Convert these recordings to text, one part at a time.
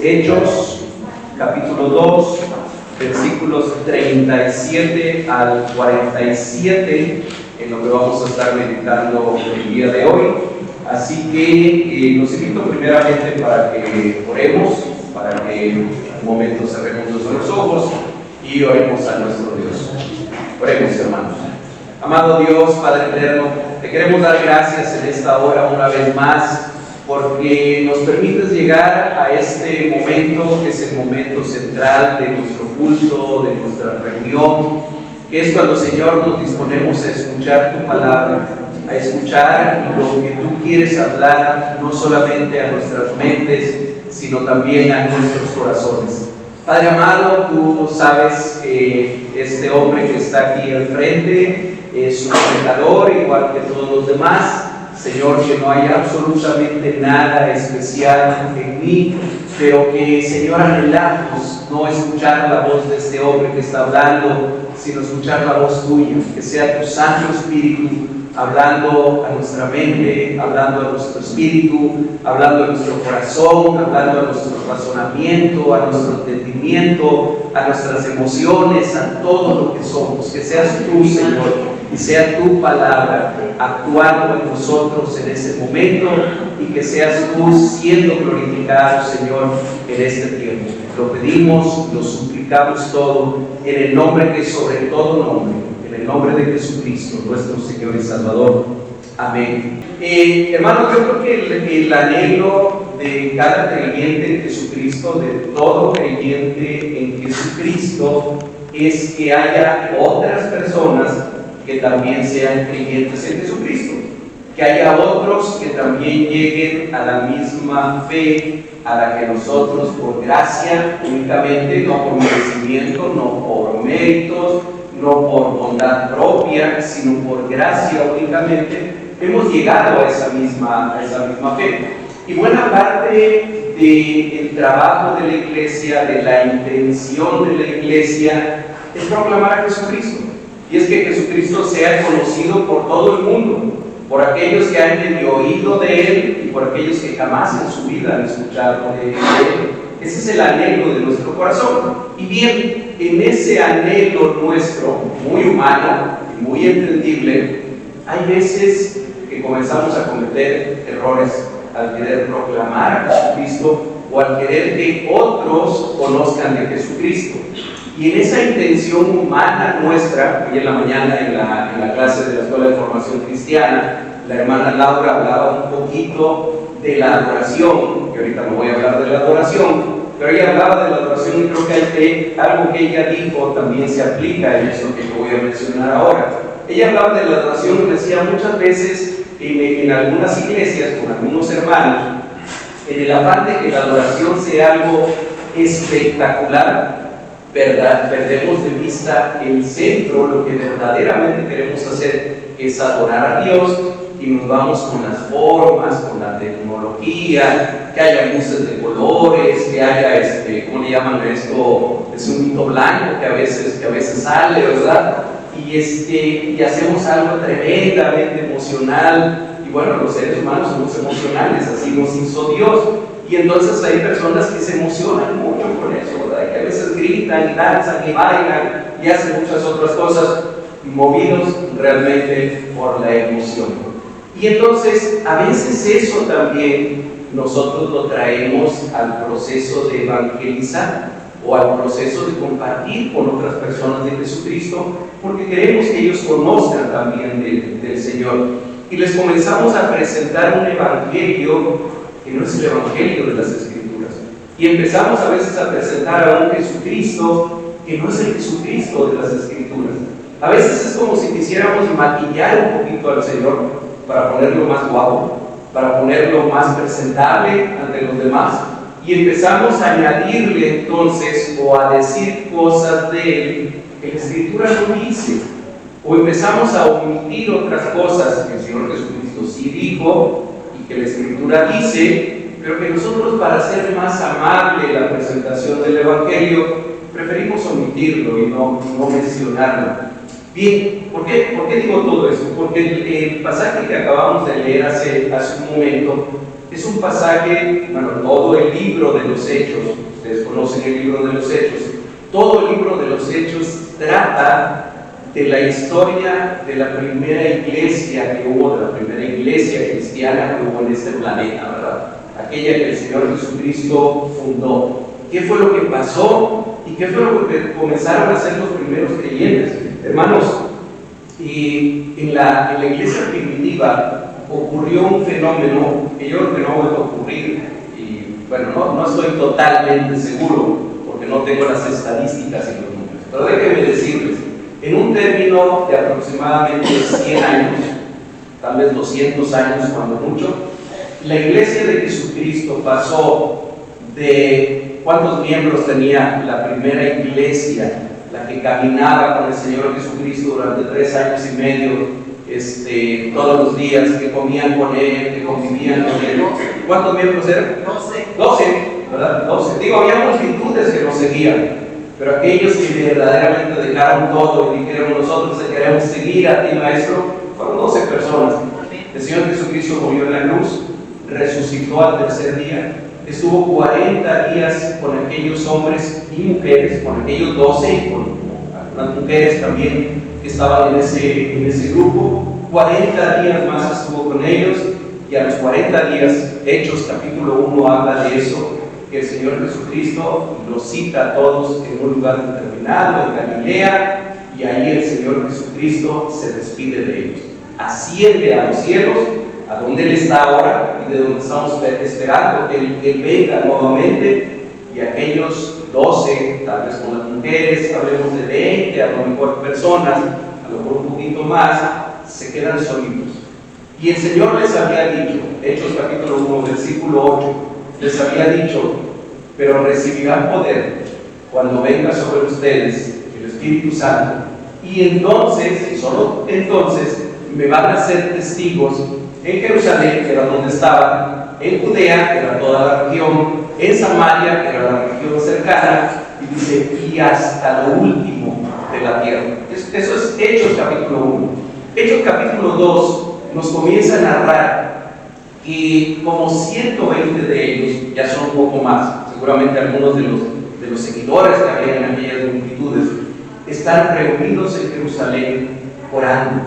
Hechos, capítulo 2, versículos 37 al 47, en lo que vamos a estar meditando el día de hoy. Así que los invito primeramente para que oremos, para que en un momento cerremos nuestros ojos y oremos a nuestro Dios. Oremos, hermanos. Amado Dios, Padre eterno, te queremos dar gracias en esta hora una vez más, porque nos permites llegar a este momento, que es el momento central de nuestro culto, de nuestra reunión, que es cuando, Señor, nos disponemos a escuchar tu palabra, a escuchar lo que tú quieres hablar, no solamente a nuestras mentes, sino también a nuestros corazones. Padre amado, tú sabes que este hombre que está aquí al frente es un pecador igual que todos los demás. Señor, que no hay absolutamente nada especial en mí, pero que, Señor, anhelamos no escuchar la voz de este hombre que está hablando, sino escuchar la voz tuya, que sea tu Santo Espíritu hablando a nuestra mente, hablando a nuestro espíritu, hablando a nuestro corazón, hablando a nuestro razonamiento, a nuestro entendimiento, a nuestras emociones, a todo lo que somos. Que seas tú, Señor, y sea tu palabra actuando en nosotros en ese momento, y que seas tú siendo glorificado, Señor, en este tiempo. Lo pedimos, lo suplicamos todo en el nombre que es sobre todo nombre, en el nombre de Jesucristo, nuestro Señor y Salvador. Amén. Hermano, yo creo que el anhelo de cada creyente en Jesucristo, de todo creyente en Jesucristo, es que haya otras personas que también sean creyentes en Jesucristo, que haya otros que también lleguen a la misma fe a la que nosotros, por gracia únicamente, no por merecimiento, no por méritos, no por bondad propia, sino por gracia únicamente, hemos llegado a esa misma fe. Y buena parte del trabajo de la iglesia, de la intención de la iglesia, es proclamar a Jesucristo. Y es que Jesucristo sea conocido por todo el mundo, por aquellos que han medio oído de Él y por aquellos que jamás en su vida han escuchado de Él. Ese es el anhelo de nuestro corazón. Y bien, en ese anhelo nuestro, muy humano y muy entendible, hay veces que comenzamos a cometer errores al querer proclamar a Jesucristo o al querer que otros conozcan de Jesucristo. Y en esa intención humana nuestra, hoy en la mañana en la clase de la Escuela de Formación Cristiana, la hermana Laura hablaba un poquito de la adoración, que ahorita no voy a hablar de la adoración, pero ella hablaba de la adoración y creo que algo que ella dijo también se aplica en eso que yo voy a mencionar ahora. Ella hablaba de la adoración y decía muchas veces en algunas iglesias, con algunos hermanos, en el afán de que la adoración sea algo espectacular, ¿verdad? Perdemos de vista el centro, lo que verdaderamente queremos hacer es adorar a Dios, y nos vamos con las formas, con la tecnología, que haya luces de colores, que haya, ¿cómo le llaman esto? Es un hito blanco que a veces sale, ¿verdad? Y hacemos algo tremendamente emocional, y bueno, los seres humanos somos emocionales, así nos hizo Dios. Y entonces hay personas que se emocionan mucho con eso, ¿verdad? Que a veces gritan y danzan y bailan y hacen muchas otras cosas, movidos realmente por la emoción. Y entonces a veces eso también nosotros lo traemos al proceso de evangelizar o al proceso de compartir con otras personas de Jesucristo, porque queremos que ellos conozcan también del Señor. Y les comenzamos a presentar un evangelio que no es el evangelio de las Escrituras. Y empezamos a veces a presentar a un Jesucristo que no es el Jesucristo de las Escrituras. A veces es como si quisiéramos maquillar un poquito al Señor para ponerlo más guapo, para ponerlo más presentable ante los demás. Y empezamos a añadirle entonces o a decir cosas de Él que la Escritura no dice. O empezamos a omitir otras cosas que el Señor Jesucristo sí dijo, que la Escritura dice, pero que nosotros, para hacer más amable la presentación del Evangelio, preferimos omitirlo y no mencionarlo. Bien, ¿por qué digo todo eso? Porque el pasaje que acabamos de leer hace un momento Es un pasaje, bueno, todo el libro de los Hechos, ustedes conocen el libro de los Hechos, todo el libro de los Hechos trata de la historia de la primera iglesia que hubo, de la primera iglesia cristiana que hubo en este planeta, ¿verdad? Aquella que el Señor Jesucristo fundó. ¿Qué fue lo que pasó? ¿Y qué fue lo que comenzaron a hacer los primeros creyentes? Hermanos, y en la iglesia primitiva ocurrió un fenómeno que yo creo que no vuelve a ocurrir, y bueno, no estoy totalmente seguro, porque no tengo las estadísticas y los números, pero déjenme decirles, en un término de aproximadamente 100 años, tal vez 200 años cuando mucho, la iglesia de Jesucristo pasó de ¿cuántos miembros tenía la primera iglesia, la que caminaba con el Señor Jesucristo durante 3 años y medio, todos los días, que comían con Él, que convivían con Él? ¿Cuántos miembros eran? 12, ¿verdad? 12. Digo, había multitudes que nos seguían, pero aquellos que verdaderamente dejaron todo y dijeron, nosotros te queremos seguir a ti, Maestro, fueron 12 personas. El Señor Jesucristo murió en la cruz, resucitó al tercer día, estuvo 40 días con aquellos hombres y mujeres, con aquellos 12 y con algunas mujeres también que estaban en ese grupo. 40 días más estuvo con ellos, y a los 40 días, Hechos capítulo 1 habla de eso, que el Señor Jesucristo los cita a todos en un lugar determinado, en Galilea, y ahí el Señor Jesucristo se despide de ellos. Asciende a los cielos, a donde Él está ahora y de donde estamos esperando que Él venga nuevamente, y aquellos 12, tal vez con las mujeres, hablemos de 20, a lo mejor personas, a lo mejor un poquito más, se quedan solitos. Y el Señor les había dicho, Hechos capítulo 1, versículo 8, les había dicho, pero recibirán poder cuando venga sobre ustedes el Espíritu Santo, y entonces, y solo entonces, me van a ser testigos en Jerusalén, que era donde estaban, en Judea, que era toda la región, en Samaria, que era la región cercana, y dice, y hasta lo último de la tierra. Eso es Hechos capítulo 1. Hechos capítulo 2 nos comienza a narrar que como 120 de ellos, ya son un poco más, seguramente algunos de los seguidores que había en aquellas multitudes, están reunidos en Jerusalén orando.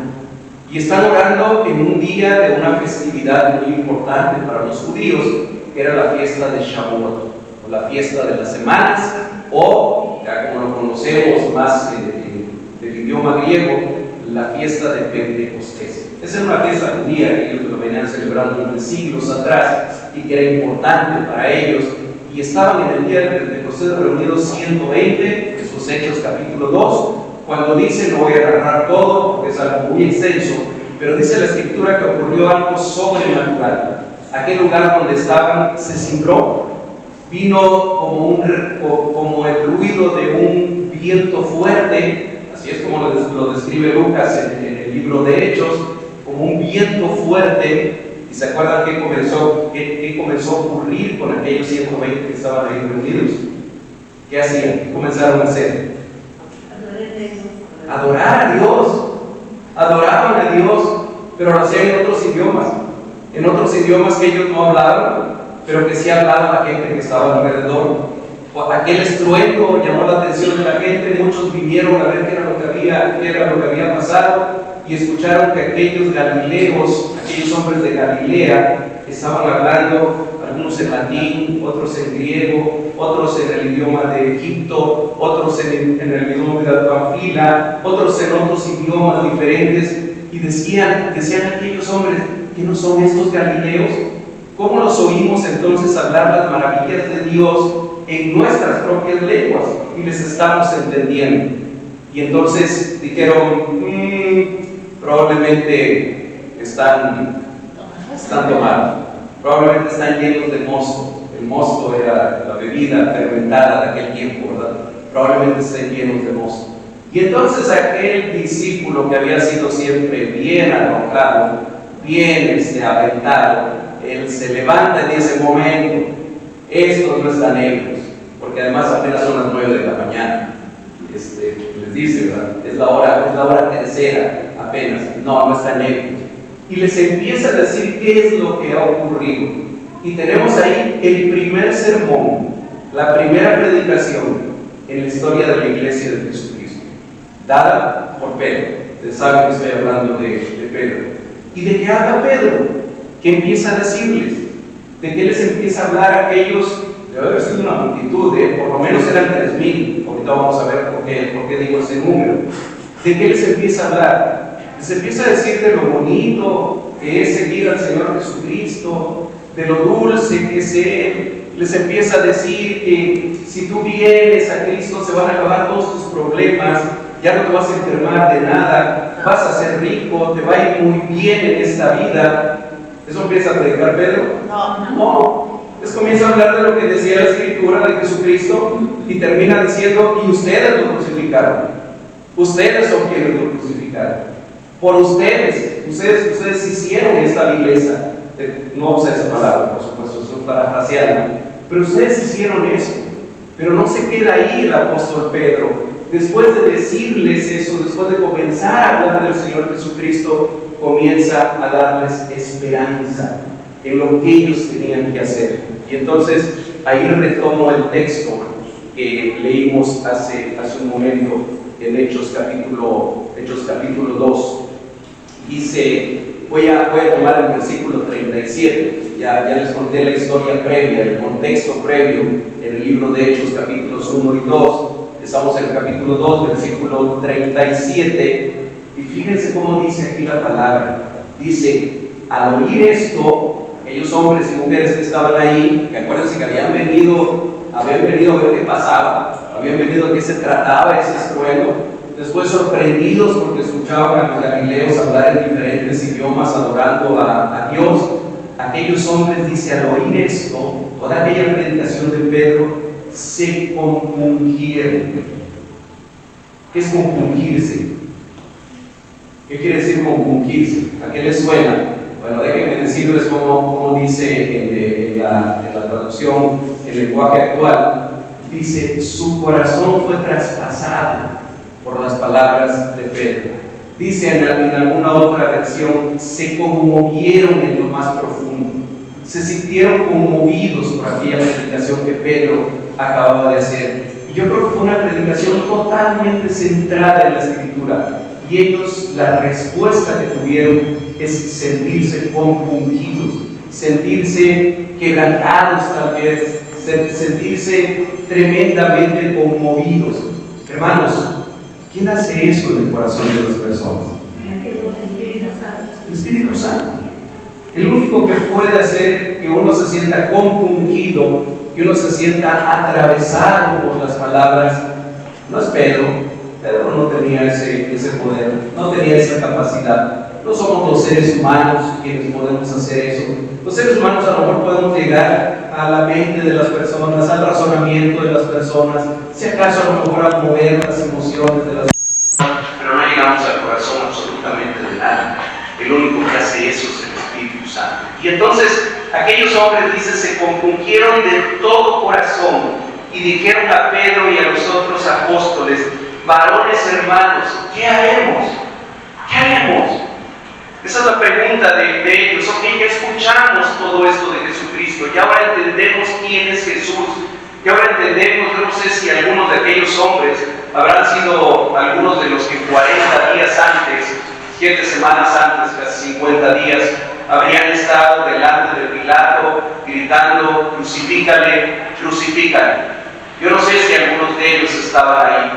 Y están orando en un día de una festividad muy importante para los judíos, que era la fiesta de Shavuot, o la fiesta de las semanas, o, ya como lo conocemos más del idioma griego, la fiesta de Pentecostés. Esa era una fiesta judía que ellos lo venían celebrando desde siglos atrás y que era importante para ellos. Y estaban en el día de Pentecostés reunidos 120, esos Hechos capítulo 2, cuando dice, no voy a narrar todo porque es algo muy extenso, pero dice la Escritura que ocurrió algo sobrenatural. Aquel lugar donde estaban se cimbró, vino como el ruido de un viento fuerte, así es como lo describe Lucas en el libro de Hechos, como un viento fuerte. ¿Y se acuerdan qué comenzó a ocurrir con aquellos 120 que estaban ahí reunidos? ¿Qué hacían? ¿Qué comenzaron a hacer? Adorar a Dios. Adoraban a Dios, pero lo hacían en otros idiomas que ellos no hablaban, pero que sí hablaba la gente que estaba alrededor. Aquel estruendo llamó la atención de la gente, muchos vinieron a ver qué era lo que había pasado, y escucharon que aquellos galileos, aquellos hombres de Galilea, estaban hablando, algunos en latín, otros en griego, otros en el idioma de Egipto, otros en el idioma de Pamfila, otros en otros idiomas diferentes, y decían aquellos hombres, ¿qué no son estos galileos? ¿Cómo los oímos entonces hablar las maravillas de Dios en nuestras propias lenguas y les estamos entendiendo? Y entonces dijeron, probablemente están tomados, probablemente están llenos de mosto. El mosto era la bebida fermentada de aquel tiempo, ¿verdad? Probablemente estén llenos de mosto. Y entonces aquel discípulo que había sido siempre bien arrojado, bien aventado, él se levanta en ese momento. Estos no están ebrios, porque además apenas son las 9 de la mañana. Les dice, ¿verdad? Es la hora tercera apenas. No están ebrios. Y les empieza a decir qué es lo que ha ocurrido. Y tenemos ahí el primer sermón, la primera predicación en la historia de la iglesia de Jesucristo, dada por Pedro. Ustedes saben que estoy hablando de Pedro. ¿Y de qué habla Pedro? ¿Qué empieza a decirles? ¿De qué les empieza a hablar a aquellos? Debe haber sido una multitud, por lo menos eran 3,000. Ahorita vamos a ver por qué digo ese número. ¿De qué les empieza a hablar? Les empieza a decir de lo bonito que es seguir al Señor Jesucristo, de lo dulce que es Él. Les empieza a decir que si tú vienes a Cristo se van a acabar todos tus problemas, ya no te vas a enfermar de nada, vas a ser rico, te va a ir muy bien en esta vida. ¿Eso empieza a predicar Pedro? No. Les comienza a hablar de lo que decía la Escritura de Jesucristo y termina diciendo, y ustedes lo crucificaron. Ustedes son quienes lo crucificaron. Por ustedes hicieron esta vileza. No usa esa palabra, por supuesto, es parafraseada. Pero ustedes hicieron eso. Pero no se queda ahí el apóstol Pedro. Después de decirles eso, después de comenzar a hablar del Señor Jesucristo, comienza a darles esperanza en lo que ellos tenían que hacer. Y entonces ahí retomo el texto que leímos hace un momento en Hechos capítulo 2. Dice, voy a tomar el versículo 37. Ya les conté la historia previa, el contexto previo en el libro de Hechos capítulos 1 y 2. Estamos en el capítulo 2, versículo 37. Y fíjense cómo dice aquí la palabra. Dice, al oír esto, aquellos hombres y mujeres que estaban ahí, que acuérdense que habían venido a ver qué pasaba, habían venido a qué se trataba ese estruendo, después sorprendidos porque escuchaban a los galileos hablar en diferentes idiomas adorando a Dios. Aquellos hombres, dice, al oír esto, toda aquella predicación de Pedro, se compungieron. ¿Qué es compungirse? ¿Qué quiere decir compungirse? ¿A qué les suena? Bueno, déjenme decirles cómo dice en la traducción, el lenguaje actual. Dice, su corazón fue traspasado por las palabras de Pedro. Dice en alguna otra versión, se conmovieron en lo más profundo. Se sintieron conmovidos por aquella predicación que Pedro acababa de hacer. Y yo creo que fue una predicación totalmente centrada en la Escritura. Y ellos, la respuesta que tuvieron es sentirse compungidos, sentirse quebrantados tal vez, sentirse tremendamente conmovidos. Hermanos, ¿quién hace eso en el corazón de las personas? El Espíritu Santo. El único que puede hacer que uno se sienta compungido, que uno se sienta atravesado por las palabras, no es Pedro. Pedro no tenía ese poder, no tenía esa capacidad. No somos los seres humanos quienes podemos hacer eso. Los seres humanos a lo mejor podemos llegar a la mente de las personas, al razonamiento de las personas, si acaso a lo mejor a mover las emociones de las personas, pero no llegamos al corazón absolutamente de nadie. El único que hace eso es el Espíritu Santo. Y entonces aquellos hombres, dice, se compungieron de todo corazón y dijeron a Pedro y a los otros apóstoles, varones hermanos, ¿qué haremos? ¿Qué haremos? Esa es la pregunta de ellos. Ok, ya escuchamos todo esto de Jesucristo, y ahora entendemos quién es Jesús, y ahora entendemos, yo no sé si algunos de aquellos hombres habrán sido algunos de los que 40 días antes, 7 semanas antes, casi 50 días, habrían estado delante de Pilato gritando, crucifícale, crucifícale. Yo no sé si algunos de ellos estaban ahí.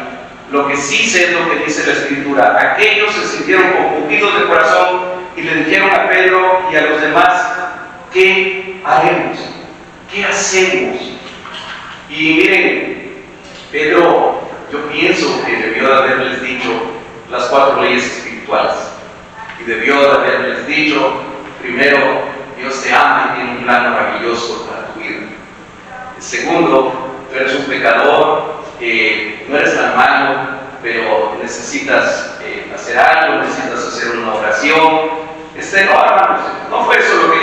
Lo que sí sé es lo que dice la Escritura. Aquellos se sintieron compungidos de corazón y le dijeron a Pedro y a los demás, ¿qué haremos? ¿Qué hacemos? Y miren, Pedro, yo pienso que debió de haberles dicho las 4 leyes espirituales. Y debió de haberles dicho, primero, Dios te ama y tiene un plan maravilloso para tu vida. Segundo, tú eres un pecador, no eres tan malo, pero necesitas hacer algo, necesitas hacer una oración. No, hermanos, no fue eso lo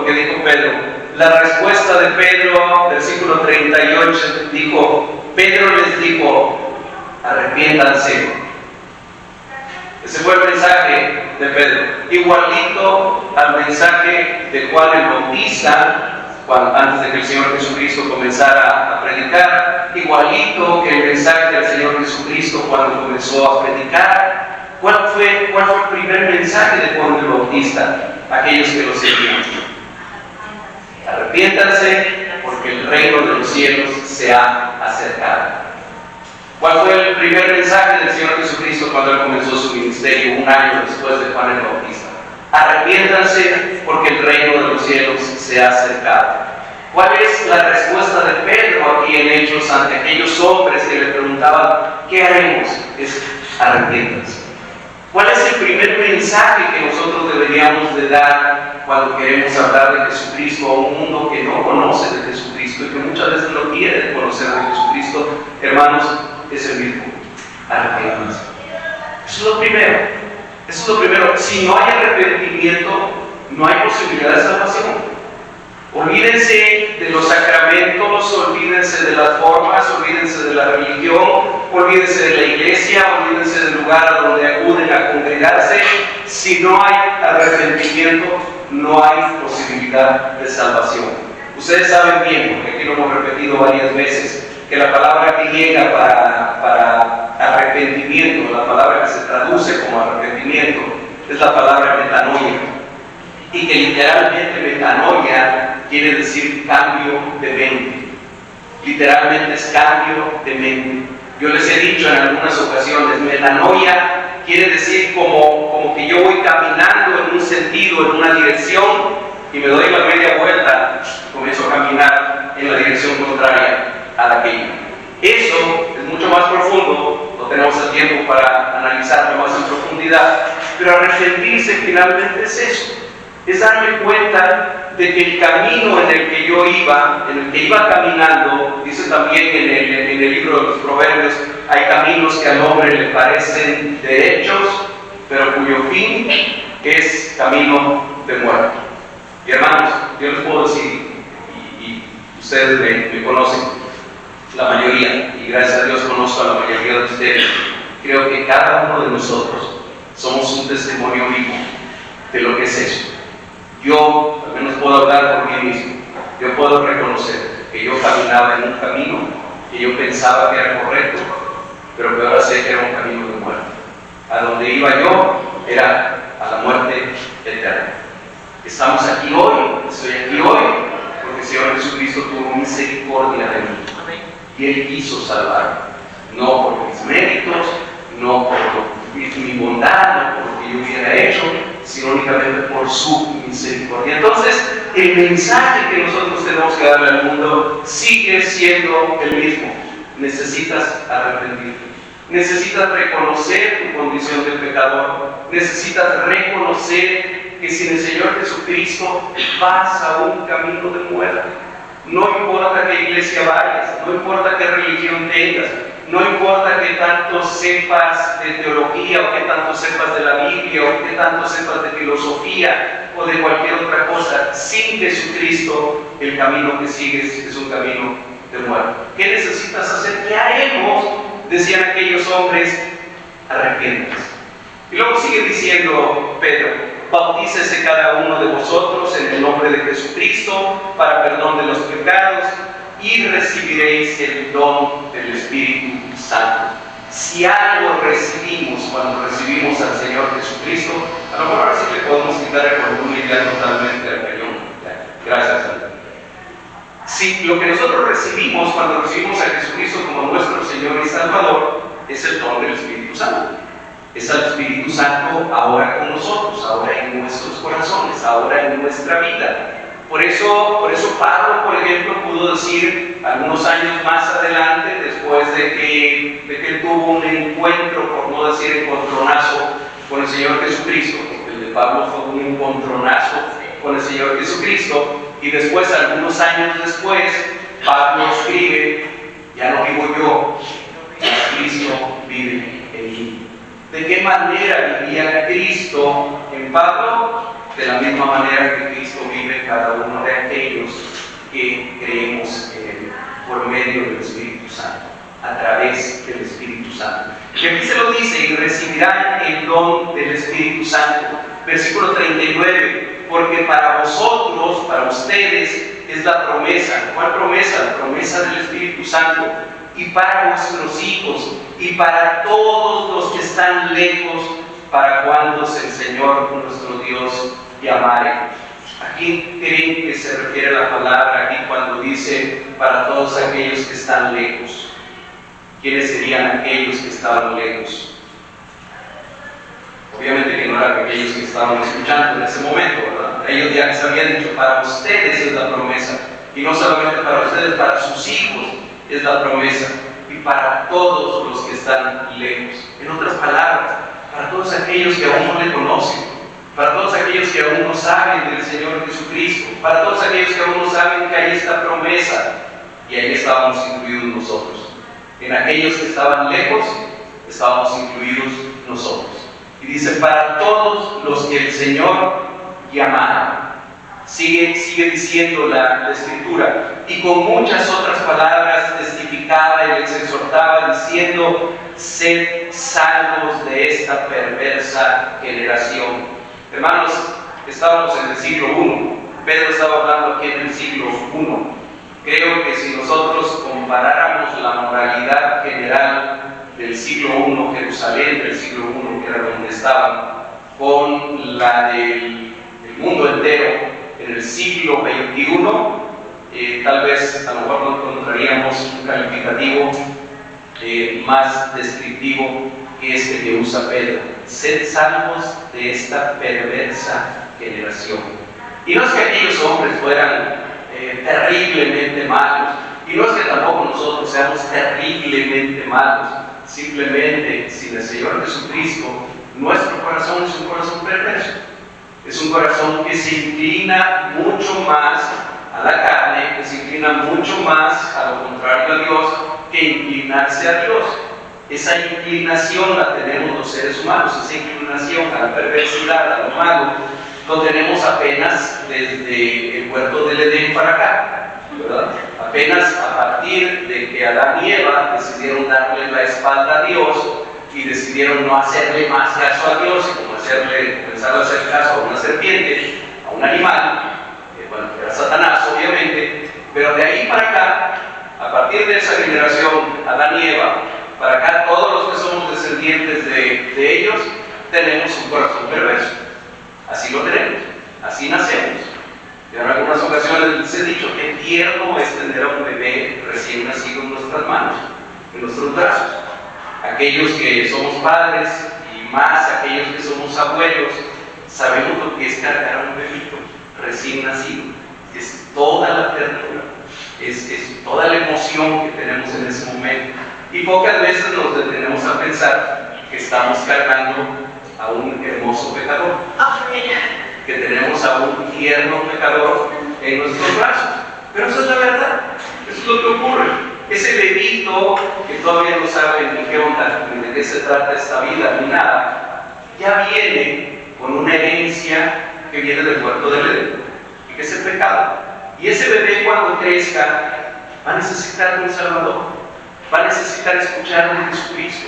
que dijo Pedro. La respuesta de Pedro, versículo 38, Pedro les dijo, arrepiéntanse. Ese fue el mensaje de Pedro, igualito al mensaje de Juan el Bautista antes de que el Señor Jesucristo comenzara a predicar, igualito que el mensaje del Señor Jesucristo cuando comenzó a predicar. ¿Cuál fue el primer mensaje de Juan el Bautista? Aquellos que lo seguían: arrepiéntanse porque el reino de los cielos se ha acercado. ¿Cuál fue el primer mensaje del Señor Jesucristo cuando Él comenzó su ministerio un año después de Juan el Bautista? Arrepiéntanse porque el reino de los cielos se ha acercado. ¿Cuál es la respuesta de Pedro aquí en Hechos ante aquellos hombres que le preguntaban: ¿qué haremos? Es: arrepiéntanse. ¿Cuál es el primer mensaje que nosotros deberíamos de dar cuando queremos hablar de Jesucristo a un mundo que no conoce de Jesucristo y que muchas veces no quiere conocer de Jesucristo? Hermanos, es el mismo: arrepiéntanse. Eso es lo primero. Eso es lo primero. Si no hay arrepentimiento, no hay posibilidad de salvación. Olvídense de los sacramentos, olvídense de las formas, olvídense de la religión, olvídense de la iglesia, olvídense del lugar a donde acuden a congregarse. Si no hay arrepentimiento, no hay posibilidad de salvación. Ustedes saben bien, porque aquí lo hemos repetido varias veces, que la palabra griega para arrepentimiento, la palabra que se traduce como arrepentimiento, es la palabra metanoia. Y que literalmente metanoia quiere decir cambio de mente. Literalmente es cambio de mente. Yo les he dicho en algunas ocasiones, metanoia quiere decir como que yo voy caminando en un sentido, en una dirección, y me doy la media vuelta y comienzo a caminar en la dirección contraria a la que iba. Eso es mucho más profundo, no tenemos el tiempo para analizarlo más en profundidad, pero arrepentirse finalmente es eso. Es darme cuenta de que el camino en el que yo iba, en el que iba caminando, dice también en el libro de los Proverbios, hay caminos que al hombre le parecen derechos, pero cuyo fin es camino de muerte. Y hermanos, yo les puedo decir, y ustedes me conocen, la mayoría, y gracias a Dios conozco a la mayoría de ustedes, creo que cada uno de nosotros somos un testimonio vivo de lo que es eso. Yo, al menos puedo hablar por mí mismo, yo puedo reconocer que yo caminaba en un camino que yo pensaba que era correcto, pero que ahora sé que era un camino de muerte. A donde iba yo era a la muerte eterna. Estamos aquí hoy, estoy aquí hoy, porque el Señor Jesucristo tuvo misericordia de mí. Y Él quiso salvarme, no por mis méritos, no por mi bondad, no por lo que yo hubiera hecho, sino únicamente por su misericordia. Entonces, el mensaje que nosotros tenemos que darle al mundo sigue siendo el mismo. Necesitas arrepentirte. Necesitas reconocer tu condición de pecador. Necesitas reconocer que sin el Señor Jesucristo vas a un camino de muerte. No importa qué iglesia vayas, no importa qué religión tengas, no importa qué tanto sepas de teología o qué tanto sepas de la Biblia o qué tanto sepas de filosofía o de cualquier otra cosa, sin Jesucristo el camino que sigues es un camino de muerte. ¿Qué necesitas hacer? ¿Qué haremos? Decían aquellos hombres: arrepiéntanse. Y luego sigue diciendo Pedro: bautícese cada uno de vosotros en el nombre de Jesucristo para perdón de los pecados y recibiréis el don del Espíritu Santo. Si algo recibimos cuando recibimos al Señor Jesucristo, a lo mejor así le podemos quitar el volumen ya totalmente al cañón. Gracias, Santa. Si lo que nosotros recibimos cuando recibimos a Jesucristo como nuestro Señor y Salvador es el don del Espíritu Santo. Es el Espíritu Santo ahora con nosotros, ahora en nuestros corazones, ahora en nuestra vida. Por eso Pablo, por ejemplo, pudo decir algunos años más adelante, después de que él tuvo un encuentro, por no decir encontronazo, con el Señor Jesucristo, porque el de Pablo fue un encontronazo con el Señor Jesucristo, y después, algunos años después, Pablo escribe: ya no vivo yo, Cristo vive en mí. ¿De qué manera vivía Cristo en Pablo? De la misma manera que Cristo vive en cada uno de aquellos que creemos en Él, por medio del Espíritu Santo, a través del Espíritu Santo. Y aquí se lo dice: y recibirán el don del Espíritu Santo. Versículo 39, porque para vosotros, para ustedes, es la promesa. ¿Cuál promesa? La promesa del Espíritu Santo. Y para vuestros hijos, y para todos los que están lejos, para cuando el Señor nuestro Dios llamare. ¿A quién creen que se refiere la palabra aquí cuando dice para todos aquellos que están lejos? ¿Quiénes serían aquellos que estaban lejos? Obviamente que no eran aquellos que estaban escuchando en ese momento, ¿verdad? Ellos ya les habían dicho, para ustedes es la promesa. Y no solamente para ustedes, para sus hijos es la promesa. Y para todos los que están lejos. En otras palabras, para todos aquellos que aún no le conocen, para todos aquellos que aún no saben del Señor Jesucristo, para todos aquellos que aún no saben que hay esta promesa, y ahí estábamos incluidos nosotros. En aquellos que estaban lejos, estábamos incluidos nosotros. Y dice, para todos los que el Señor llamara. Sigue diciendo la Escritura, y con muchas otras palabras testificaba y les exhortaba, diciendo, sed salvos de esta perversa generación. Hermanos, estábamos en el siglo I. Pedro estaba hablando aquí en el siglo I. Creo que si nosotros comparáramos la moralidad general del siglo I, Jerusalén del siglo I, que era donde estaba, con la del mundo entero en el siglo XXI, tal vez a lo mejor no encontraríamos un calificativo más descriptivo que este que usa Pedro. Sed salvos de esta perversa generación. Y no es que aquellos hombres fueran terriblemente malos, y no es que tampoco nosotros seamos terriblemente malos. Simplemente, sin el Señor Jesucristo, nuestro corazón es un corazón perverso. Es un corazón que se inclina mucho más a la carne, que se inclina mucho más a lo contrario a Dios, que inclinarse a Dios. Esa inclinación la tenemos los seres humanos, esa inclinación a la perversidad, a lo malo, lo tenemos apenas desde el huerto del Edén para acá, ¿verdad? Apenas a partir de que Adán y Eva decidieron darle la espalda a Dios y decidieron no hacerle más caso a Dios, como comenzar a hacer caso a una serpiente, a un animal, bueno, era Satanás obviamente, pero de ahí para acá, a partir de esa generación, Adán y Eva, para acá todos los que somos descendientes de ellos, tenemos un corazón perverso. Así lo tenemos, así nacemos. Y en algunas ocasiones les he dicho que tierno es tener a un bebé recién nacido en nuestras manos, en nuestros brazos. Aquellos que somos padres y más aquellos que somos abuelos, sabemos lo que es cargar a un bebito recién nacido. Es toda la ternura, es toda la emoción que tenemos en ese momento. Y pocas veces nos detenemos a pensar que estamos cargando a un hermoso pecador, que tenemos a un tierno pecador en nuestros brazos. Pero eso es la verdad, eso es lo que ocurre. Ese bebito que todavía no sabe ni qué onda, ni de qué se trata esta vida, ni nada, ya viene con una herencia que viene del huerto del Edén, y que es el pecado. Y ese bebé cuando crezca va a necesitar de un Salvador, va a necesitar escuchar de Jesucristo,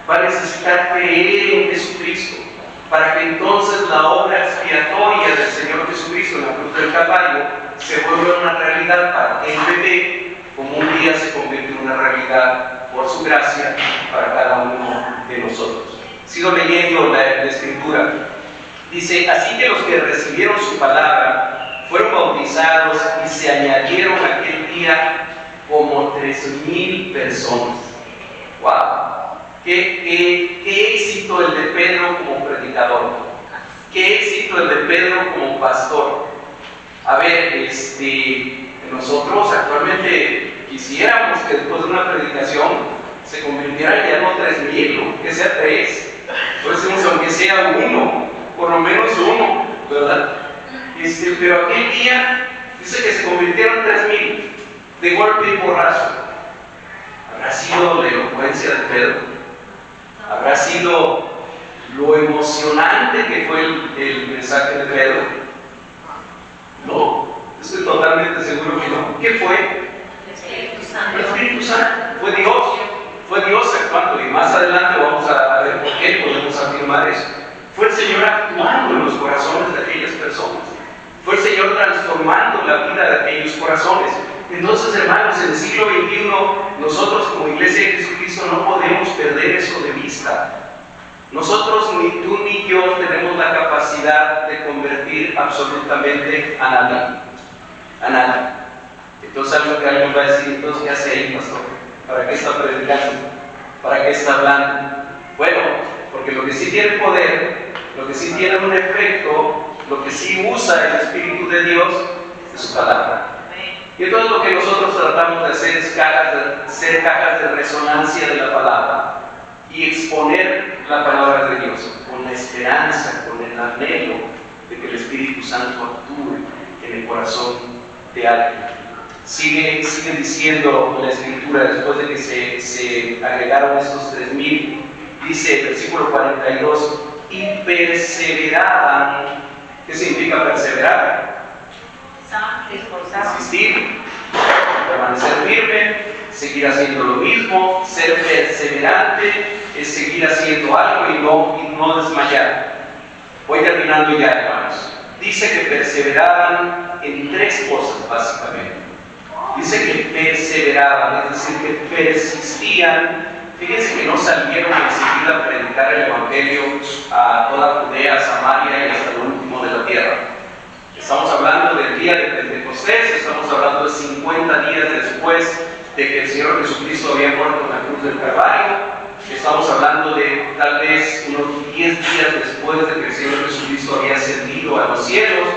va a necesitar creer en Jesucristo, para que entonces la obra expiatoria del Señor Jesucristo en la cruz del Calvario se vuelva una realidad para el bebé, como un día se convierte en una realidad por su gracia para cada uno de nosotros. Sigo leyendo la Escritura. Dice, así que los que recibieron su palabra fueron bautizados y se añadieron aquel día como 3,000 personas. ¡Wow! ¿Qué éxito el de Pedro como predicador? ¿Qué éxito el de Pedro como pastor? A ver, nosotros actualmente quisiéramos que después de una predicación se convirtiera ya no 3,000, que sea 3. Pues decimos, aunque sea 1, por lo menos 1, ¿verdad? Pero aquel día dice que se convirtieron 3,000 de golpe y porrazo. ¿Habrá sido la elocuencia de Pedro? ¿Habrá sido lo emocionante que fue el mensaje de Pedro? No, estoy totalmente seguro que no. ¿Qué fue? El Espíritu Santo. Fue Dios actuando, y más adelante vamos a ver por qué podemos afirmar eso. Fue el Señor actuando en los corazones de aquellas personas. Fue el Señor transformando la vida de aquellos corazones. Entonces, hermanos, en el siglo XXI, nosotros como Iglesia de Jesucristo no podemos perder eso de vista. Nosotros, ni tú ni yo, tenemos la capacidad de convertir absolutamente a nadie. A nadie. Entonces, algo que alguien va a decir, entonces, ¿qué hace ahí, pastor? ¿Para qué está predicando? ¿Para qué está hablando? Bueno, porque lo que sí tiene poder, lo que sí tiene un efecto, lo que sí usa el Espíritu de Dios es su palabra. Y entonces lo que nosotros tratamos de hacer es ser cajas de resonancia de la palabra y exponer la palabra de Dios con la esperanza, con el anhelo de que el Espíritu Santo actúe en el corazón de alguien. Sigue diciendo la Escritura, después de que se agregaron estos 3,000, dice el versículo 42, y perseveraban. ¿Qué significa perseverar? Insistir, permanecer firme, seguir haciendo lo mismo. Ser perseverante es seguir haciendo algo y no desmayar. Voy terminando ya, hermanos. Dice que perseveraban en 3 cosas, básicamente. Dice que perseveraban, es decir, que persistían. Fíjense que no salieron enseguida a predicar el Evangelio a toda Judea, Samaria y hasta lo último de la tierra. Estamos hablando del día de Pentecostés, estamos hablando de 50 días después de que el Señor Jesucristo había muerto en la cruz del Calvario. Estamos hablando de tal vez unos 10 días después de que el Señor Jesucristo había ascendido a los cielos.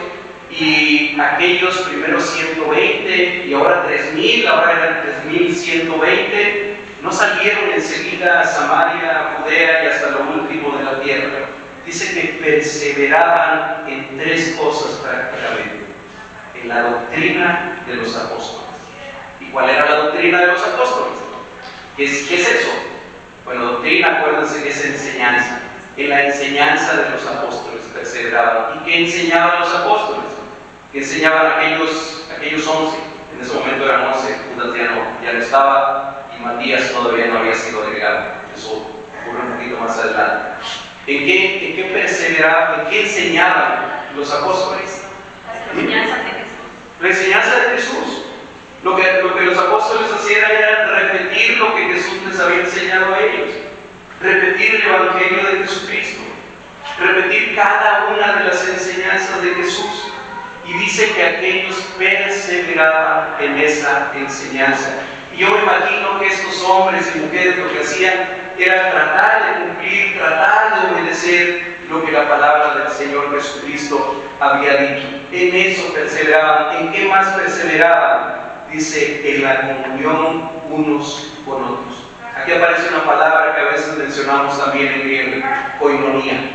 Y aquellos primeros 120 y ahora 3,000, ahora eran 3,120, no salieron enseguida a Samaria, a Judea y hasta lo último de la tierra. Dice que perseveraban en 3 cosas prácticamente: en la doctrina de los apóstoles. ¿Y cuál era la doctrina de los apóstoles? ¿Qué es eso? Bueno, doctrina, acuérdense que es enseñanza. En la enseñanza de los apóstoles perseveraban. ¿Y qué enseñaban los apóstoles? Que enseñaban aquellos 11, en ese momento eran 11, Judas ya no estaba y Matías todavía no había sido agregado. Eso ocurre un poquito más adelante. ¿En qué perseveraban? ¿En qué enseñaban los apóstoles? La enseñanza de Jesús. La enseñanza de Jesús. Lo que los apóstoles hacían era repetir lo que Jesús les había enseñado a ellos. Repetir el Evangelio de Jesucristo. Repetir cada una de las enseñanzas de Jesús. Y dice que aquellos perseveraban en esa enseñanza. Y yo me imagino que estos hombres y mujeres lo que hacían era tratar de cumplir, tratar de obedecer lo que la palabra del Señor Jesucristo había dicho. En eso perseveraban. ¿En qué más perseveraban? Dice, en la comunión unos con otros. Aquí aparece una palabra que a veces mencionamos también en griego: koinonía.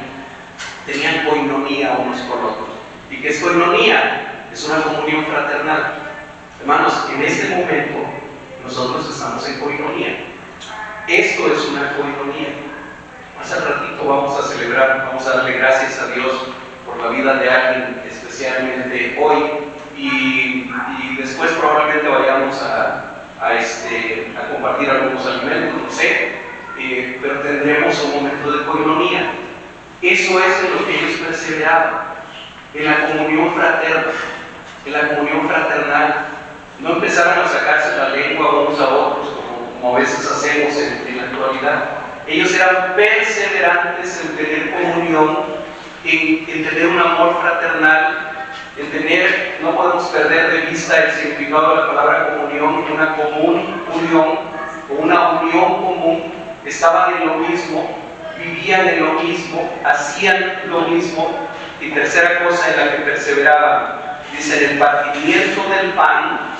Tenían koinonía unos con otros. ¿Y qué es koinonía? Es una comunión fraternal. Hermanos, en este momento nosotros estamos en koinonía. Esto es una koinonía. Más al ratito vamos a celebrar, vamos a darle gracias a Dios por la vida de alguien, especialmente hoy, y después probablemente vayamos a compartir algunos alimentos, no sé, pero tendremos un momento de koinonía. Eso es en lo que ellos perseveraban. En la comunión fraterna, en la comunión fraternal. No empezaron a sacarse la lengua unos a otros como a veces hacemos en la actualidad. Ellos eran perseverantes en tener comunión, en tener un amor fraternal, en tener, no podemos perder de vista el significado de la palabra comunión, una común unión o una unión común. Estaban en lo mismo, vivían en lo mismo, hacían lo mismo. Y tercera cosa en la que perseveraban, dice, en el partimiento del pan,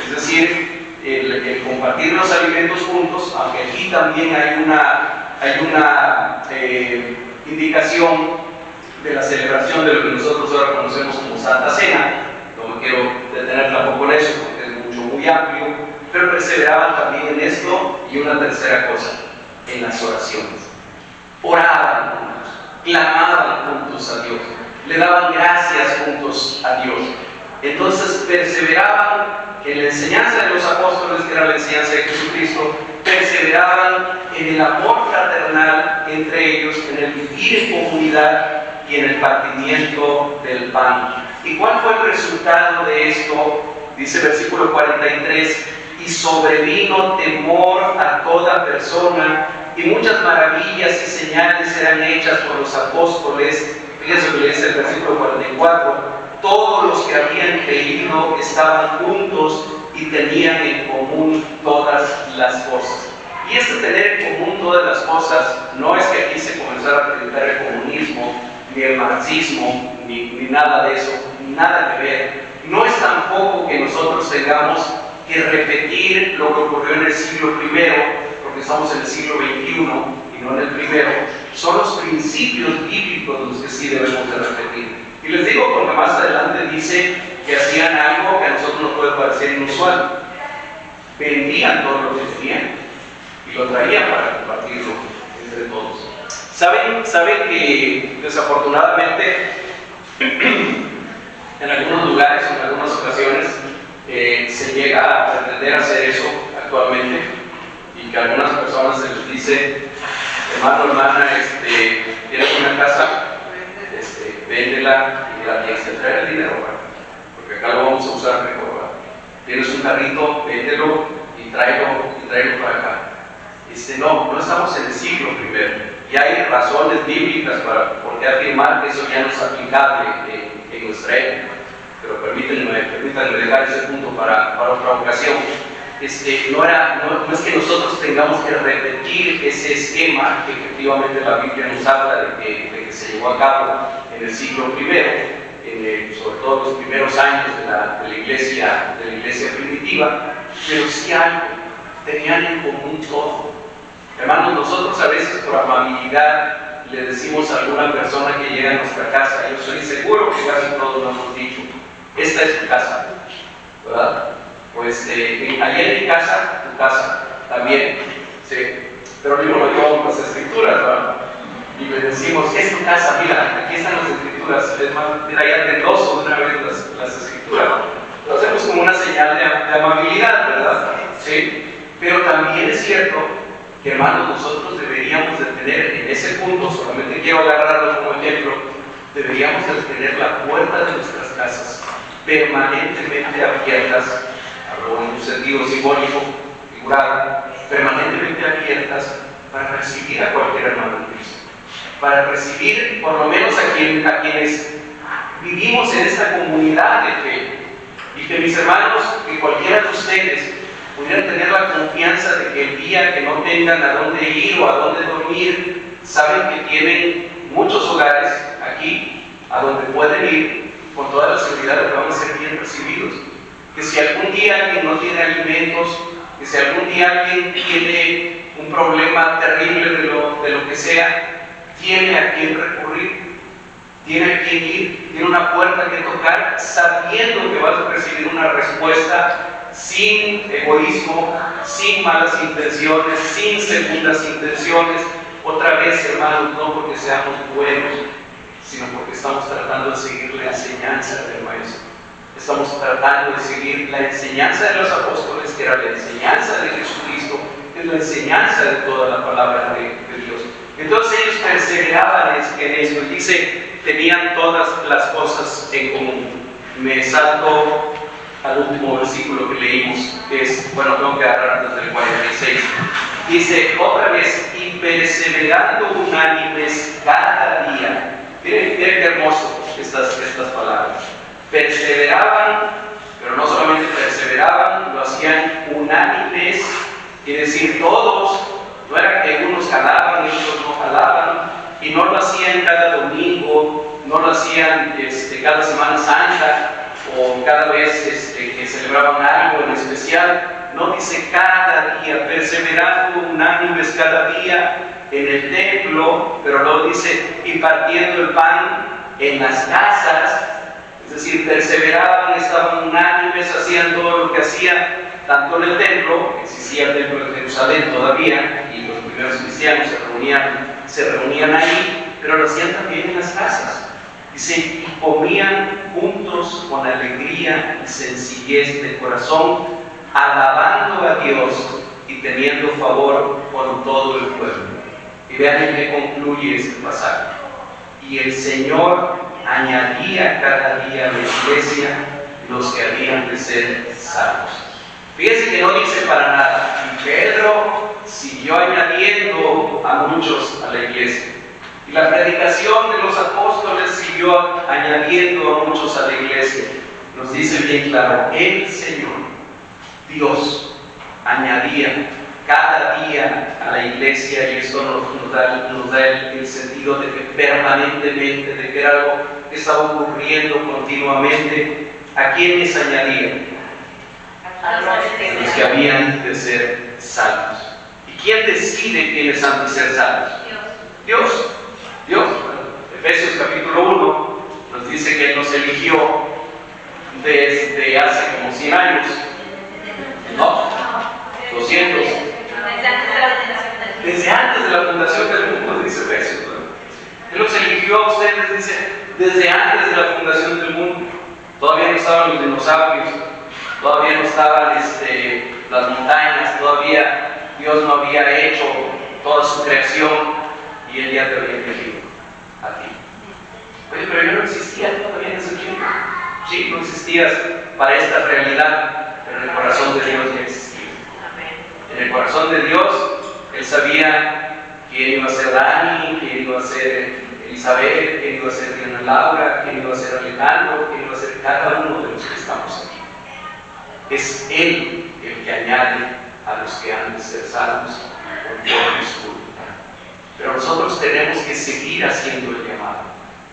es decir, el compartir los alimentos juntos, aunque aquí también hay una indicación de la celebración de lo que nosotros ahora conocemos como Santa Cena. No me quiero detener tampoco en eso porque es muy amplio, pero perseveraban también en esto. Y una tercera cosa, en las oraciones. Oraban juntos, clamaban juntos a Dios, le daban gracias juntos a Dios. Entonces perseveraban en la enseñanza de los apóstoles, que era la enseñanza de Jesucristo. Perseveraban en el amor fraternal entre ellos, en el vivir en comunidad, y en el partimiento del pan. ¿Y cuál fue el resultado de esto? Dice el versículo 43, y sobrevino temor a toda persona, y muchas maravillas y señales eran hechas por los apóstoles. Fíjense lo que dice el versículo 44, todos los que habían creído estaban juntos y tenían en común todas las cosas. Y este tener en común todas las cosas no es que aquí se comenzara a predicar el comunismo, ni el marxismo, ni nada de eso, nada que ver. No es tampoco que nosotros tengamos que repetir lo que ocurrió en el siglo I, porque estamos en el siglo XXI y no en el primero. Son los principios bíblicos los que sí debemos de repetir. Y les digo porque más adelante dice que hacían algo que a nosotros nos puede parecer inusual. Vendían todo lo que tenían y lo traían para compartirlo entre todos. ¿Saben que desafortunadamente en algunos lugares, en algunas ocasiones, se llega a pretender hacer eso actualmente, y que a algunas personas se les dice, hermano, hermana, tienes una casa, véndela y la tienes que traer el dinero, ¿verdad? Porque acá lo vamos a usar mejor, ¿verdad? Tienes un carrito, véndelo y tráelo para acá. No estamos en el siglo I, y hay razones bíblicas para por qué afirmar que eso ya no es aplicable en nuestra época. Pero permítanme dejar ese punto para otra ocasión. No es que nosotros tengamos que repetir ese esquema que efectivamente la Biblia nos habla de que se llevó a cabo en el siglo I, sobre todo los primeros años de la iglesia primitiva, pero sí algo, tenían en común todo. Hermanos, nosotros a veces por amabilidad le decimos a alguna persona que llega a nuestra casa, yo soy seguro que casi todos nos hemos dicho, esta es tu casa, ¿verdad? Pues allá en mi casa, tu casa también, sí. Pero luego lo llevamos las escrituras, ¿verdad? Y le decimos, es tu casa, mira, aquí están las escrituras, es más, mira, ya te endoso de una vez las escrituras. Lo hacemos como una señal de amabilidad, ¿verdad? Sí. Pero también es cierto que, hermanos, nosotros deberíamos de tener, en ese punto, solamente quiero agarrarlo como ejemplo, deberíamos de tener la puerta de nuestras casas permanentemente abiertas, hablo en un sentido simbólico, figurado, permanentemente abiertas para recibir a cualquier hermano en Cristo, para recibir por lo menos a quienes vivimos en esta comunidad de fe, y que mis hermanos, que cualquiera de ustedes pudieran tener la confianza de que el día que no tengan a dónde ir o a dónde dormir, saben que tienen muchos hogares aquí a donde pueden ir con toda la seguridad de que van a ser bien recibidos. Que si algún día alguien no tiene alimentos, que si algún día alguien tiene un problema terrible de lo que sea, tiene a quién recurrir, tiene a quién ir, tiene una puerta que tocar, sabiendo que vas a recibir una respuesta sin egoísmo, sin malas intenciones, sin segundas intenciones. Otra vez, hermanos, no porque seamos buenos, sino porque estamos tratando de seguir la enseñanza del Maestro. Estamos tratando de seguir la enseñanza de los apóstoles, que era la enseñanza de Jesucristo, que es la enseñanza de toda la palabra de Dios. Entonces ellos perseveraban en eso. Dice, tenían todas las cosas en común. Me salto al último versículo que leímos, que es, bueno, tengo que agarrar desde el 46. Dice, otra vez, y perseverando unánimes cada día. Miren qué hermoso estas palabras. Perseveraban, pero no solamente perseveraban, lo hacían unánimes, quiere decir todos. No era que unos jalaban y otros no jalaban, y no lo hacían cada domingo, no lo hacían cada Semana Santa o cada vez que celebraban algo en especial. No, dice cada día, perseverando unánimes cada día en el templo, pero luego dice, y partiendo el pan en las casas. Es decir, perseveraban, estaban unánimes, hacían todo lo que hacían, tanto en el templo, existía el templo de Jerusalén todavía, y los primeros cristianos se reunían ahí, pero lo hacían también en las casas. Dice, y comían juntos con alegría y sencillez de corazón, alabando a Dios y teniendo favor con todo el pueblo. Y vean en qué concluye este pasaje. y el Señor añadía cada día a la iglesia los que habían de ser salvos. Fíjense que no dice para nada, y Pedro siguió añadiendo a muchos a la iglesia. Y la predicación de los apóstoles siguió añadiendo a muchos a la iglesia. Nos dice bien claro, el Señor, Dios, añadía cada día a la iglesia, y esto nos da el sentido de que permanentemente, de que era algo que estaba ocurriendo continuamente. ¿A quiénes añadía? A los que habían de ser salvos. ¿Y quién decide quiénes han de ser salvos? Dios. Efesios capítulo 1 nos dice que Él nos eligió desde hace como 100 años, ¿no? 200. Desde antes de la fundación del mundo, dice Efesios, ¿no? Él los eligió a ustedes, dice, desde antes de la fundación del mundo. Todavía no estaban los dinosaurios, todavía no estaban las montañas, todavía Dios no había hecho toda su creación, y Él ya te había elegido a ti. Oye, pero yo no existía todavía en ese tiempo. Sí, no existías para esta realidad, pero en el corazón de Dios ya existía. En el corazón de Dios, Él sabía quién iba a ser Dani, quién iba a ser Elizabeth, quién iba a ser Diana Laura, quién iba a ser Alejandro, quién iba a ser cada uno de los que estamos aquí. Es Él el que añade a los que han de ser salvos conforme su voluntad. Pero nosotros tenemos que seguir haciendo el llamado.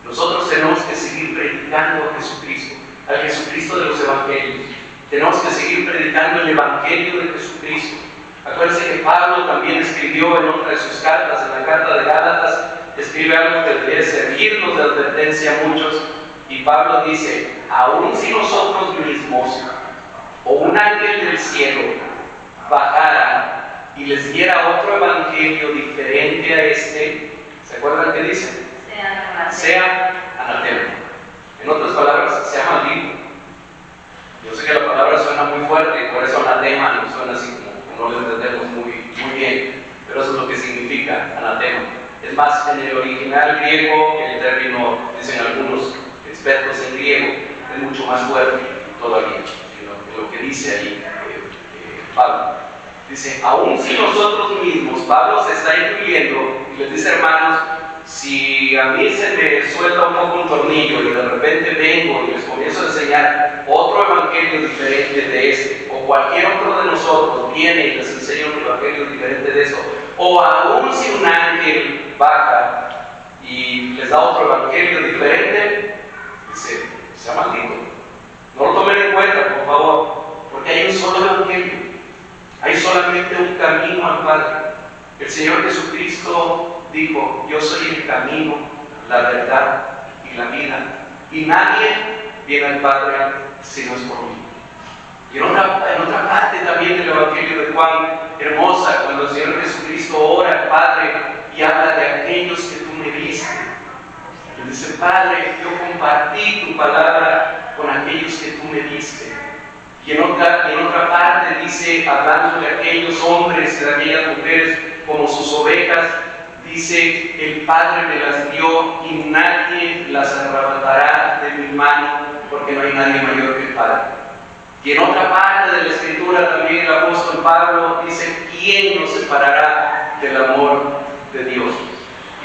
Nosotros tenemos que seguir predicando a Jesucristo, al Jesucristo de los evangelios. Tenemos que seguir predicando el evangelio de Jesucristo. Acuérdense que Pablo también escribió en otra de sus cartas, en la carta de Gálatas, escribe algo que debería servirnos de advertencia a muchos. Y Pablo dice, aun si nosotros mismos o un ángel del cielo bajara y les diera otro evangelio diferente a este, ¿se acuerdan qué dice? Sea anatema. En otras palabras, sea maldito. Yo sé que la palabra suena muy fuerte, y por eso anatema nos suena así como no lo entendemos muy bien, pero eso es lo que significa anatema. Es más, en el original griego, el término, dicen algunos expertos en griego, es mucho más fuerte todavía en lo que dice ahí Pablo. Dice, aun si nosotros mismos, Pablo se está incluyendo y les dice, hermanos, si a mí se me suelta un poco un tornillo y de repente vengo y les comienzo a enseñar otro evangelio diferente de este, o cualquier otro de nosotros viene y les enseña un evangelio diferente de eso, o aun si un ángel baja y les da otro evangelio diferente, dice, sea maldito. No lo tomen en cuenta, por favor, porque hay un solo evangelio. Hay solamente un camino al Padre. El Señor Jesucristo dijo, yo soy el camino, la verdad y la vida, y nadie viene al Padre si no es por mí. Y en otra parte también del Evangelio de Juan, hermosa, cuando el Señor Jesucristo ora al Padre y habla de aquellos que tú me diste. Él dice, Padre, yo compartí tu palabra con aquellos que tú me diste. Y en otra parte dice, hablando de aquellos hombres y de aquellas mujeres como sus ovejas, dice, el Padre me las dio y nadie las arrebatará de mi mano, porque no hay nadie mayor que el Padre. Y en otra parte de la Escritura también el apóstol Pablo dice, ¿quién nos separará del amor de Dios?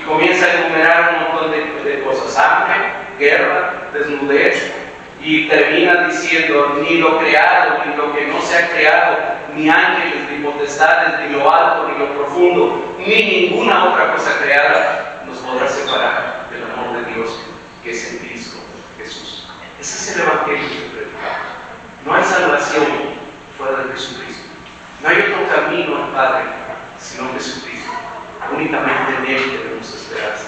Y comienza a enumerar un montón de cosas, hambre, guerra, desnudez, y termina diciendo, ni lo creado, ni lo que no se ha creado, ni ángeles, ni potestades, ni lo alto, ni lo profundo, ni ninguna otra cosa creada nos podrá separar del amor de Dios que es en Cristo Jesús. Ese es el evangelio que predicamos. No hay salvación fuera de Jesucristo. No hay otro camino al Padre sino Jesucristo. Únicamente en Él tenemos esperanza,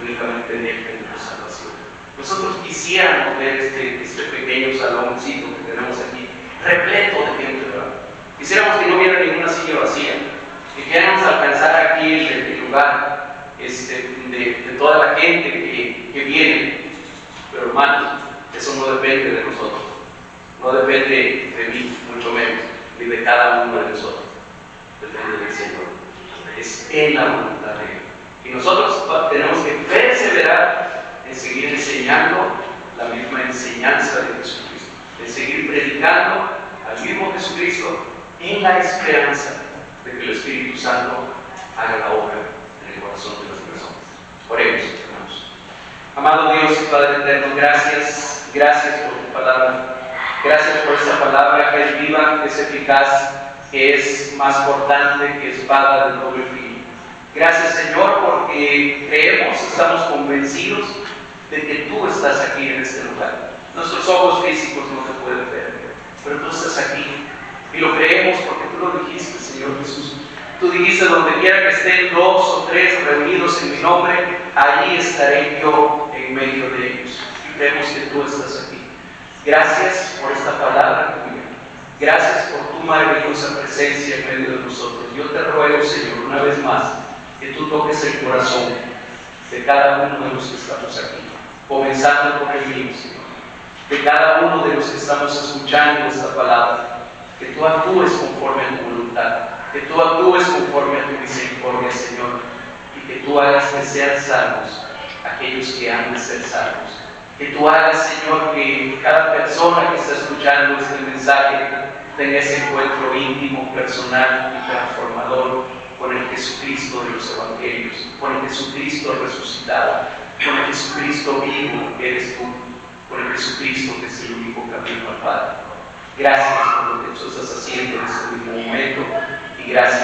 únicamente en Él tenemos salvación. Nosotros quisiéramos ver este pequeño saloncito que tenemos aquí, repleto de gente, ¿verdad? Quisiéramos que no hubiera ninguna silla vacía, que quisiéramos alcanzar aquí el lugar de toda la gente que viene. Pero hermanos, eso no depende de nosotros, no depende de mí, mucho menos, ni de cada uno de nosotros, depende del Señor. Es en la voluntad de Él. Y nosotros tenemos que perseverar en seguir enseñando la misma enseñanza de Jesucristo, en seguir predicando al mismo Jesucristo en la esperanza de que el Espíritu Santo haga la obra en el corazón de las personas. Oremos, hermanos. Amado Dios y Padre eterno, gracias por tu palabra. Gracias por esta palabra que es viva, que es eficaz, que es más cortante que espada de doble filo. Gracias, Señor, porque creemos, estamos convencidos de que tú estás aquí en este lugar. Nuestros ojos físicos no te pueden ver, pero tú estás aquí. Y lo creemos porque tú lo dijiste, Señor Jesús. Tú dijiste, donde quiera que estén 2 o 3 reunidos en mi nombre, allí estaré yo en medio de ellos. Y creemos que tú estás aquí. Gracias por esta palabra tuya. Gracias por tu maravillosa presencia en medio de nosotros. Yo te ruego, Señor, una vez más, que tú toques el corazón de cada uno de los que estamos aquí, comenzando por el mío, Señor, de cada uno de los que estamos escuchando esta palabra, que tú actúes conforme a tu voluntad, que tú actúes conforme a tu misericordia, Señor, y que tú hagas que sean salvos aquellos que han de ser salvos. Que tú hagas, Señor, que cada persona que está escuchando este mensaje tenga ese encuentro íntimo, personal y transformador con el Jesucristo de los Evangelios, con el Jesucristo resucitado, con el Jesucristo vivo que eres tú, con el Jesucristo que es el único camino al Padre. Gracias por lo que tú estás haciendo en este mismo momento y gracias